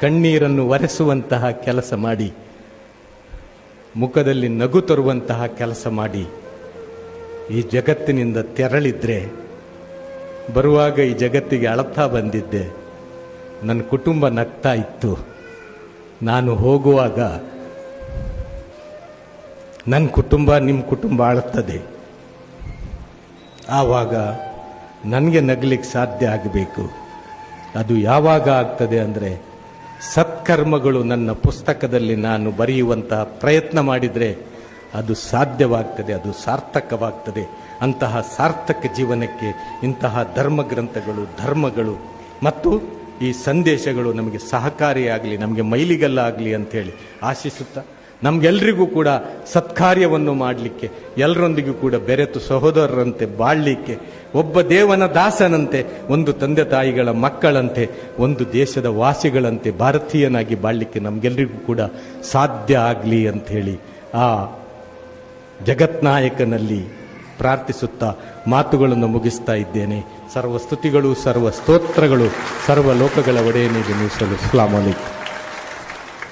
ಕಣ್ಣೀರನ್ನು ಒರೆಸುವಂತಹ ಕೆಲಸ ಮಾಡಿ, ಮುಖದಲ್ಲಿ ನಗು ತರುವಂತಹ ಕೆಲಸ ಮಾಡಿ ಈ ಜಗತ್ತಿನಿಂದ ತೆರಳಿದ್ರೆ, ಬರುವಾಗ ಈ ಜಗತ್ತಿಗೆ ಅಳತಾ ಬಂದಿದ್ದೆ, ನನ್ನ ಕುಟುಂಬ ನಗ್ತಾ ಇತ್ತು, ನಾನು ಹೋಗುವಾಗ ನನ್ನ ಕುಟುಂಬ ನಿಮ್ಮ ಕುಟುಂಬ ಅಳುತ್ತದೆ, ಆವಾಗ ನನಗೆ ನಗಲಿಕ್ಕೆ ಸಾಧ್ಯ ಆಗಬೇಕು. ಅದು ಯಾವಾಗ ಆಗ್ತದೆ ಅಂದರೆ, ಸತ್ಕರ್ಮಗಳು ನನ್ನ ಪುಸ್ತಕದಲ್ಲಿ ನಾನು ಬರೆಯುವಂತಹ ಪ್ರಯತ್ನ ಮಾಡಿದರೆ ಅದು ಸಾಧ್ಯವಾಗ್ತದೆ, ಅದು ಸಾರ್ಥಕವಾಗ್ತದೆ. ಅಂತಹ ಸಾರ್ಥಕ ಜೀವನಕ್ಕೆ ಇಂತಹ ಧರ್ಮಗಳು ಮತ್ತು ಈ ಸಂದೇಶಗಳು ನಮಗೆ ಸಹಕಾರಿಯಾಗಲಿ, ನಮಗೆ ಮೈಲಿಗಲ್ಲಾಗಲಿ ಅಂಥೇಳಿ ಆಶಿಸುತ್ತಾ, ನಮಗೆಲ್ಲರಿಗೂ ಕೂಡ ಸತ್ಕಾರ್ಯವನ್ನು ಮಾಡಲಿಕ್ಕೆ, ಎಲ್ಲರೊಂದಿಗೂ ಕೂಡ ಬೆರೆತು ಸಹೋದರರಂತೆ ಬಾಳಲಿಕ್ಕೆ, ಒಬ್ಬ ದೇವನ ದಾಸನಂತೆ, ಒಂದು ತಂದೆ ತಾಯಿಗಳ ಮಕ್ಕಳಂತೆ, ಒಂದು ದೇಶದ ವಾಸಿಗಳಂತೆ ಭಾರತೀಯನಾಗಿ ಬಾಳಲಿಕ್ಕೆ ನಮಗೆಲ್ಲರಿಗೂ ಕೂಡ ಸಾಧ್ಯ ಆಗಲಿ ಅಂಥೇಳಿ ಆ ಜಗತ್ನಾಯಕನಲ್ಲಿ ಪ್ರಾರ್ಥಿಸುತ್ತಾ ಮಾತುಗಳನ್ನು ಮುಗಿಸ್ತಾ ಇದ್ದೇನೆ. ಸರ್ವ ಸ್ತುತಿಗಳು, ಸರ್ವ ಸ್ತೋತ್ರಗಳು ಸರ್ವ ಲೋಕಗಳ ಒಡೆಯನಿಗೆ ಮೀಸಲು. ಅಸ್ಸಲಾಮು ಅಲೈಕುಂ.